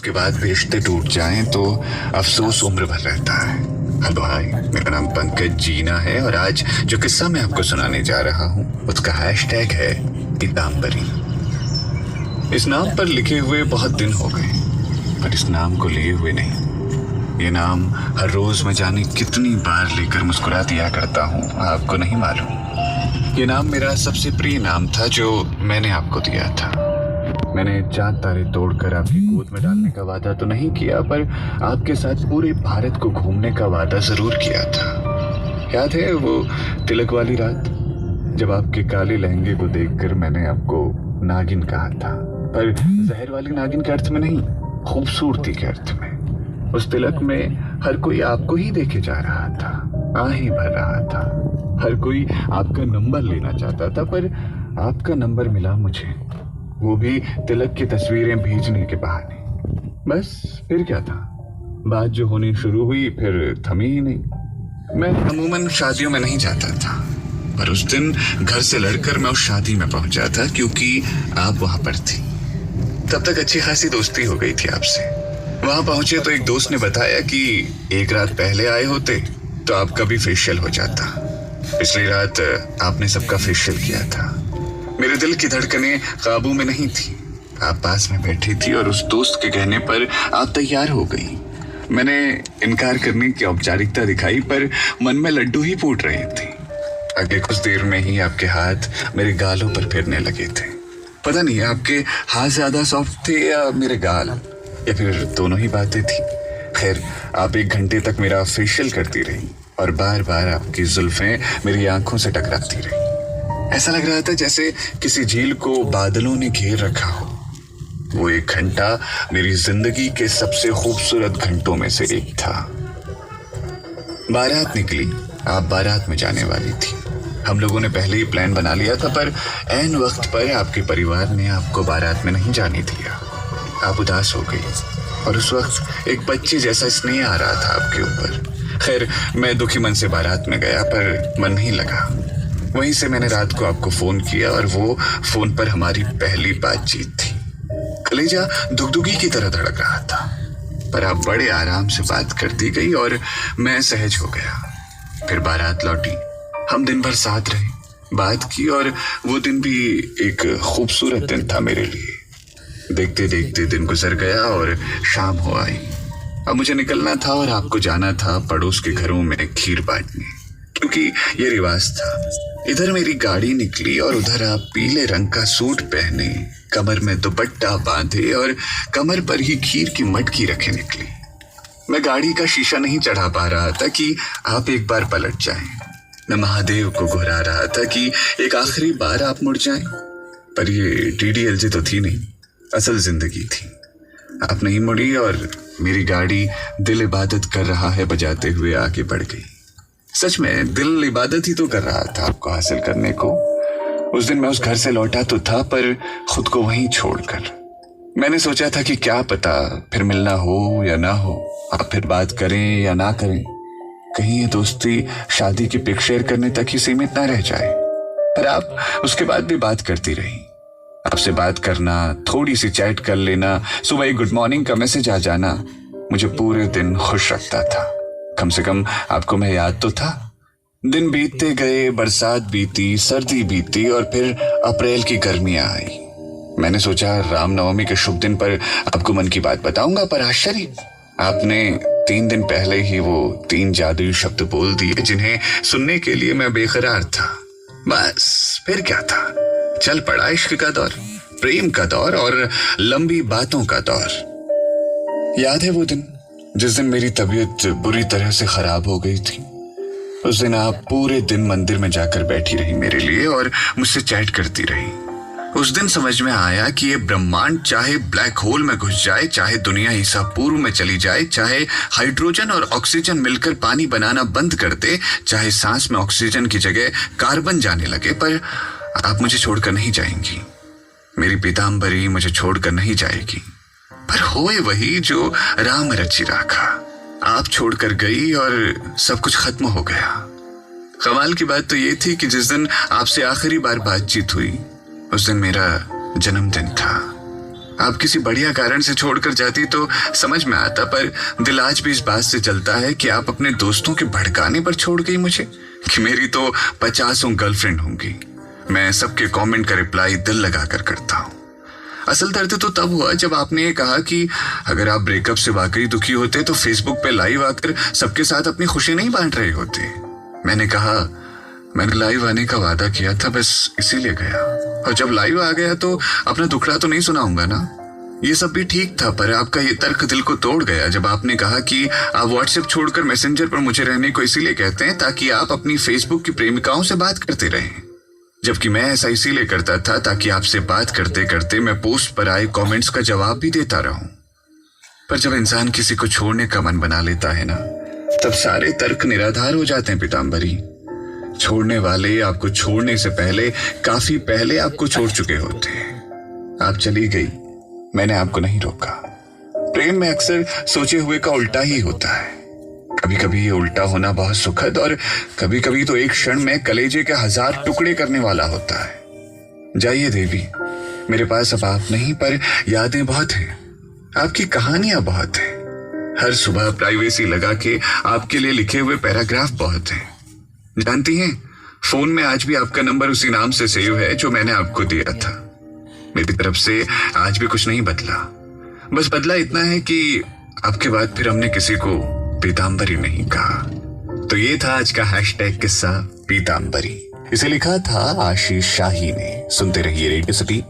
के बाद भी रिश्ते टूट जाएं तो अफसोस उम्र भर रहता है। हेलो हाय, मेरा नाम पंकज जीना है और आज जो किस्सा मैं आपको सुनाने जा रहा हूँ उसका हैशटैग है पीताम्बरी। इस नाम पर लिखे हुए बहुत दिन हो गए, पर इस नाम को लिए हुए नहीं। ये नाम हर रोज मैं जाने कितनी बार लेकर मुस्कुरा दिया करता हूँ, आपको नहीं मालूम। ये नाम मेरा सबसे प्रिय नाम था जो मैंने आपको दिया था। मैंने चांद तारे तोड़कर आपकी गोद में डालने का वादा तो नहीं किया, पर आपके साथ पूरे भारत को घूमने का वादा जरूर किया था। याद है वो तिलक वाली रात जब आपके काले लहंगे को देखकर मैंने आपको नागिन कहा था, पर जहर वाली नागिन के अर्थ में नहीं, खूबसूरती के अर्थ में। उस तिलक में हर कोई आपको ही देखे जा रहा था, आहें भर रहा था। हर कोई आपका नंबर लेना चाहता था, पर आपका नंबर मिला मुझे, वो भी तिलक की तस्वीरें भेजने के बहाने। बस फिर क्या था, बात जो होनी शुरू हुई फिर थमी ही नहीं। मैं अमूमन शादियों में नहीं जाता था, पर उस दिन घर से लड़कर मैं उस शादी में पहुंचा था क्योंकि आप वहां पर थी। तब तक अच्छी खासी दोस्ती हो गई थी आपसे। वहां पहुंचे तो एक दोस्त ने बताया कि एक रात पहले आए होते तो आपका भी फेशियल हो जाता। पिछली रात आपने सबका फेशियल किया था। मेरे दिल की धड़कनें काबू में नहीं थी। आप पास में बैठी थी और उस दोस्त के कहने पर आप तैयार हो गई। मैंने इनकार करने की औपचारिकता दिखाई, पर मन में लड्डू ही फूट रहे थे। अगले कुछ देर में ही आपके हाथ मेरे गालों पर फिरने लगे थे। पता नहीं आपके हाथ ज्यादा सॉफ्ट थे या मेरे गाल, या फिर दोनों ही बातें थी। खैर, आप 1 घंटे तक मेरा फेशियल करती रही और बार बार आपकी जुल्फें मेरी आंखों से टकराती रही। ऐसा लग रहा था जैसे किसी झील को बादलों ने घेर रखा हो। वो 1 घंटा मेरी जिंदगी के सबसे खूबसूरत घंटों में से एक था। बारात निकली, आप बारात में जाने वाली थी। हम लोगों ने पहले ही प्लान बना लिया था, पर ऐन वक्त पर आपके परिवार ने आपको बारात में नहीं जाने दिया। आप उदास हो गई और उस वक्त एक बच्चे जैसा स्नेह आ रहा था आपके ऊपर। खैर, मैं दुखी मन से बारात में गया, पर मन नहीं लगा। वहीं से मैंने रात को आपको फोन किया और वो फोन पर हमारी पहली बातचीत थी। कलेजा दुगदुगी की तरह धड़क रहा था, पर आप बड़े आराम से बात करती गई और मैं सहज हो गया। फिर बारात लौटी, हम दिन भर साथ रहे, बात की और वो दिन भी एक खूबसूरत दिन था मेरे लिए। देखते देखते दिन गुजर गया और शाम हो आई। अब मुझे निकलना था और आपको जाना था पड़ोस के घरों में खीर बांटने, क्योंकि ये रिवाज था। इधर मेरी गाड़ी निकली और उधर आप पीले रंग का सूट पहने, कमर में दुपट्टा बांधे और कमर पर ही खीर की मटकी रखे निकली। मैं गाड़ी का शीशा नहीं चढ़ा पा रहा था कि आप एक बार पलट जाएं। मैं महादेव को घुरा रहा था कि एक आखिरी बार आप मुड़ जाएं, पर ये DDLJ तो थी नहीं, असल जिंदगी थी। आप नहीं मुड़ी और मेरी गाड़ी दिल इबादत कर रहा है बजाते हुए आगे बढ़ गई। सच में दिल इबादत ही तो कर रहा था आपको हासिल करने को। उस दिन मैं उस घर से लौटा तो था, पर खुद को वहीं छोड़कर। मैंने सोचा था कि क्या पता फिर मिलना हो या ना हो, आप फिर बात करें या ना करें, कहीं ये दोस्ती शादी की पिक शेयर करने तक ही सीमित ना रह जाए। पर आप उसके बाद भी बात करती रही। आपसे बात करना, थोड़ी सी चैट कर लेना, सुबह एक गुड मॉर्निंग का मैसेज आ जाना मुझे पूरे दिन खुश रखता था। कम से कम आपको मैं याद तो था। दिन बीतते गए, बरसात बीती, सर्दी बीती और फिर अप्रैल की गर्मियां आई। मैंने सोचा रामनवमी के शुभ दिन पर आपको मन की बात बताऊंगा, पर आश्चर्य, आपने 3 दिन पहले ही वो 3 जादुई शब्द बोल दिए जिन्हें सुनने के लिए मैं बेकरार था। बस फिर क्या था, चल पड़ा इश्क का दौर, प्रेम का दौर और लंबी बातों का दौर। याद है वो दिन जिस दिन मेरी तबीयत बुरी तरह से खराब हो गई थी। उस दिन आप पूरे दिन मंदिर में जाकर बैठी रही मेरे लिए और मुझसे चैट करती रही। उस दिन समझ में आया कि ये ब्रह्मांड चाहे ब्लैक होल में घुस जाए, चाहे दुनिया ईसा पूर्व में चली जाए, चाहे हाइड्रोजन और ऑक्सीजन मिलकर पानी बनाना बंद कर दे, चाहे सांस में ऑक्सीजन की जगह कार्बन जाने लगे, पर आप मुझे छोड़कर नहीं जाएंगी। मेरी पीताम्बरी मुझे छोड़कर नहीं जाएगी। पर होए वही जो राम रचि राखा। आप छोड़कर गई और सब कुछ खत्म हो गया। कमाल की बात तो ये थी कि जिस दिन आपसे आखिरी बार बातचीत हुई उस दिन मेरा जन्मदिन था। आप किसी बढ़िया कारण से छोड़कर जाती तो समझ में आता, पर दिल आज भी इस बात से जलता है कि आप अपने दोस्तों के भड़काने पर छोड़ गई मुझे, कि मेरी तो 50 गर्लफ्रेंड होंगी। मैं सबके कमेंट का रिप्लाई दिल लगाकर करता हूँ। असल दर्द तो तब हुआ जब आपने ये कहा कि अगर आप ब्रेकअप से वाकई दुखी होते तो फेसबुक पे लाइव आकर सबके साथ अपनी खुशी नहीं बांट रहे होते। मैंने कहा मैंने लाइव आने का वादा किया था, बस इसीलिए गया, और जब लाइव आ गया तो अपना दुखड़ा तो नहीं सुनाऊंगा ना। ये सब भी ठीक था, पर आपका ये तर्क दिल को तोड़ गया जब आपने कहा कि आप व्हाट्सएप छोड़कर मैसेंजर पर मुझे रहने को इसीलिए कहते हैं ताकि आप अपनी फेसबुक की प्रेमिकाओं से बात करते रहें, जबकि मैं ऐसा इसीलिए करता था ताकि आपसे बात करते करते मैं पोस्ट पर आए कमेंट्स का जवाब भी देता रहूं। पर जब इंसान किसी को छोड़ने का मन बना लेता है ना, तब सारे तर्क निराधार हो जाते हैं पीताम्बरी। छोड़ने वाले आपको छोड़ने से पहले, काफी पहले आपको छोड़ चुके होते हैं। आप चली गई, मैंने आपको नहीं रोका। प्रेम में अक्सर सोचे हुए का उल्टा ही होता है। कभी कभी ये उल्टा होना बहुत सुखद, और कभी कभी तो एक क्षण में कलेजे के 1000 टुकड़े करने वाला होता है। जाइए देवी, मेरे पास अब आप नहीं, पर यादें बहुत हैं, आपकी कहानियां बहुत हैं। हर सुबह प्राइवेसी लगा के आपके लिए लिखे हुए पैराग्राफ बहुत हैं। जानती हैं, फोन में आज भी आपका नंबर उसी नाम से सेव है जो मैंने आपको दिया था। मेरी तरफ से आज भी कुछ नहीं बदला, बस बदला इतना है कि आपके बाद फिर हमने किसी को पीताम्बरी नहीं कहा। तो ये था आज का हैशटैग किस्सा पीताम्बरी। इसे लिखा था आशीष शाही ने। सुनते रहिए रेडियो सिटी।